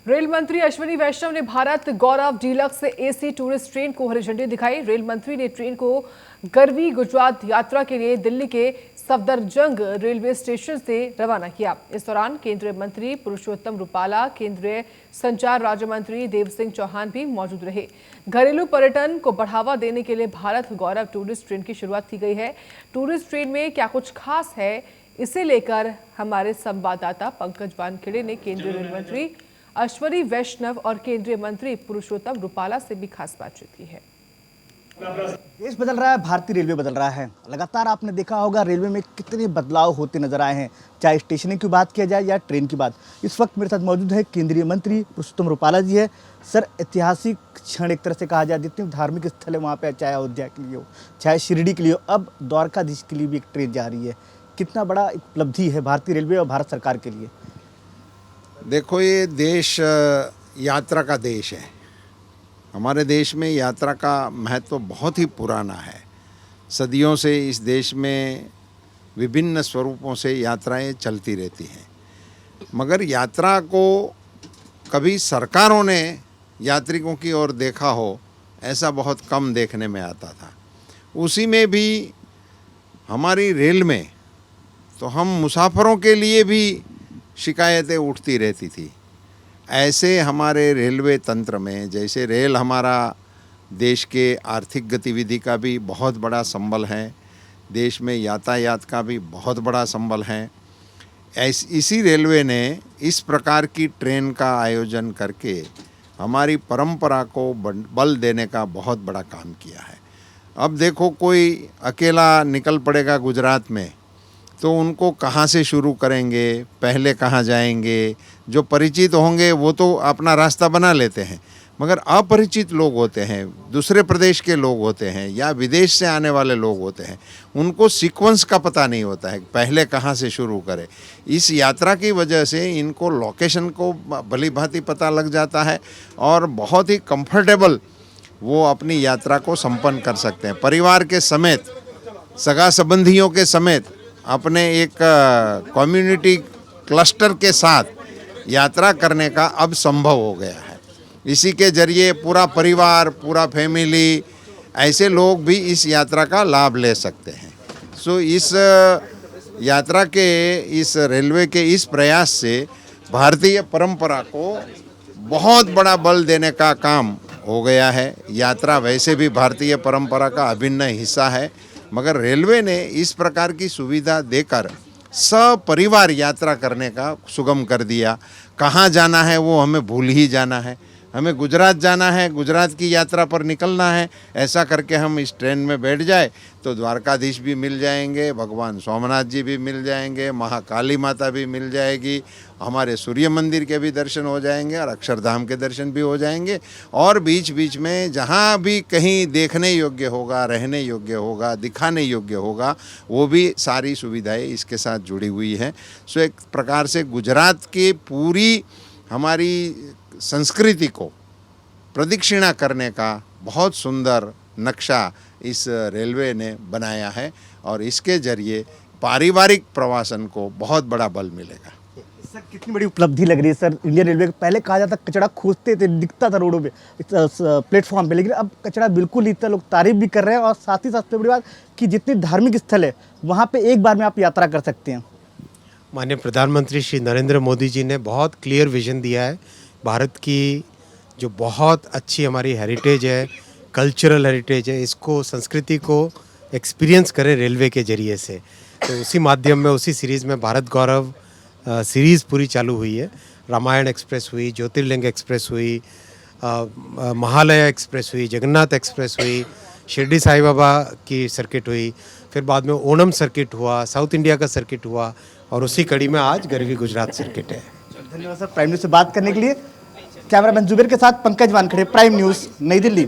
Rail मंत्री अश्विनी वैष्णव ने भारत गौरव deluxe AC tourist train को हरी झंडी दिखाई। रेल मंत्री ने ट्रेन को गरवी गुजरात यात्रा के लिए दिल्ली के सफदरजंग रेलवे स्टेशन से रवाना किया। इस दौरान केंद्रीय मंत्री पुरुषोत्तम रूपाला, केंद्रीय संचार राज्य मंत्री देव सिंह चौहान भी मौजूद रहे। घरेलू पर्यटन को बढ़ावा देने के लिए भारत गौरव टूरिस्ट ट्रेन की शुरुआत की गई है। टूरिस्ट ट्रेन में क्या कुछ खास है, इसे लेकर हमारे संवाददाता पंकज वानखेड़े ने केंद्रीय रेल मंत्री अश्विनी वैष्णव और केंद्रीय मंत्री पुरुषोत्तम रूपाला से भी खास बातचीत की है। देश बदल रहा है, भारतीय रेलवे बदल रहा है। लगातार आपने देखा होगा रेलवे में कितने बदलाव होते नजर आए हैं, चाहे स्टेशन की बात किया जाए या ट्रेन की बात। इस वक्त मेरे साथ मौजूद है केंद्रीय मंत्री पुरुषोत्तम रूपाला जी है। सर, ऐतिहासिक क्षण एक तरह से कहा जाए, जितने धार्मिक स्थल है वहाँ पे, चाहे अयोध्या के लिए हो, चाहे शिरडी के लिए हो, अब द्वारकाधीश के लिए भी एक ट्रेन जा रही है। कितना बड़ा उपलब्धि है भारतीय रेलवे और भारत सरकार के लिए। देखो, ये देश यात्रा का देश है। हमारे देश में यात्रा का महत्व बहुत ही पुराना है। सदियों से इस देश में विभिन्न स्वरूपों से यात्राएं चलती रहती हैं, मगर यात्रा को कभी सरकारों ने यात्रिकों की ओर देखा हो, ऐसा बहुत कम देखने में आता था। उसी में भी हमारी रेल में तो हम मुसाफरों के लिए भी शिकायतें उठती रहती थी। ऐसे हमारे रेलवे तंत्र में, जैसे रेल हमारा देश के आर्थिक गतिविधि का भी बहुत बड़ा संबल है, देश में यातायात का भी बहुत बड़ा संबल है, इसी रेलवे ने इस प्रकार की ट्रेन का आयोजन करके हमारी परंपरा को बल देने का बहुत बड़ा काम किया है। अब देखो, कोई अकेला निकल पड़ेगा गुजरात में, तो उनको कहाँ से शुरू करेंगे, पहले कहाँ जाएंगे। जो परिचित होंगे वो तो अपना रास्ता बना लेते हैं, मगर अपरिचित लोग होते हैं, दूसरे प्रदेश के लोग होते हैं या विदेश से आने वाले लोग होते हैं, उनको सीक्वेंस का पता नहीं होता है, पहले कहाँ से शुरू करें। इस यात्रा की वजह से इनको लोकेशन को भली भांति पता लग जाता है और बहुत ही कंफर्टेबल वो अपनी यात्रा को संपन्न कर सकते हैं। परिवार के समेत, सगा संबंधियों के समेत, अपने एक कम्युनिटी क्लस्टर के साथ यात्रा करने का अब संभव हो गया है। इसी के जरिए पूरा परिवार, पूरा फैमिली, ऐसे लोग भी इस यात्रा का लाभ ले सकते हैं। सो इस यात्रा के, इस रेलवे के इस प्रयास से भारतीय परंपरा को बहुत बड़ा बल देने का काम हो गया है। यात्रा वैसे भी भारतीय परंपरा का अभिन्न हिस्सा है, मगर रेलवे ने इस प्रकार की सुविधा देकर सपरिवार यात्रा करने का सुगम कर दिया। कहाँ जाना है वो हमें भूल ही जाना है, हमें गुजरात जाना है, गुजरात की यात्रा पर निकलना है, ऐसा करके हम इस ट्रेन में बैठ जाए तो द्वारकाधीश भी मिल जाएंगे, भगवान सोमनाथ जी भी मिल जाएंगे, महाकाली माता भी मिल जाएगी, हमारे सूर्य मंदिर के भी दर्शन हो जाएंगे और अक्षरधाम के दर्शन भी हो जाएंगे। और बीच बीच में जहाँ भी कहीं देखने योग्य होगा, रहने योग्य होगा, दिखाने योग्य होगा, वो भी सारी सुविधाएं इसके साथ जुड़ी हुई हैं। सो एक प्रकार से गुजरात की पूरी हमारी संस्कृति को प्रदक्षिणा करने का बहुत सुंदर नक्शा इस रेलवे ने बनाया है और इसके जरिए पारिवारिक प्रवासन को बहुत बड़ा बल मिलेगा। सर, कितनी बड़ी उपलब्धि लग रही है सर इंडियन रेलवे। पहले कहा जाता कचरा खोजते थे, दिखता था रोडों पे, प्लेटफॉर्म पे, लेकिन अब कचरा बिल्कुल नहीं था। लोग तारीफ भी कर रहे हैं और साथ ही साथ सबसे बड़ी बात कि जितने धार्मिक स्थल है वहाँ पे एक बार में आप यात्रा कर सकते हैं। माननीय प्रधानमंत्री श्री नरेंद्र मोदी जी ने बहुत क्लियर विजन दिया है। भारत की जो बहुत अच्छी हमारी हेरिटेज है, कल्चरल हेरिटेज है, इसको, संस्कृति को एक्सपीरियंस करें रेलवे के जरिए से। तो उसी माध्यम में, उसी सीरीज़ में भारत गौरव सीरीज़ पूरी चालू हुई है। रामायण एक्सप्रेस हुई, ज्योतिर्लिंग एक्सप्रेस हुई, महालया एक्सप्रेस हुई, जगन्नाथ एक्सप्रेस हुई, शिरडी साईं बाबा की सर्किट हुई, फिर बाद में ओणम सर्किट हुआ, साउथ इंडिया का सर्किट हुआ और उसी कड़ी में आज गरवी गुजरात सर्किट है। धन्यवाद सर, प्राइम न्यूज़ से बात करने के लिए। कैमरामैन जुबेर के साथ पंकज वानखेड़े, प्राइम न्यूज़, नई दिल्ली।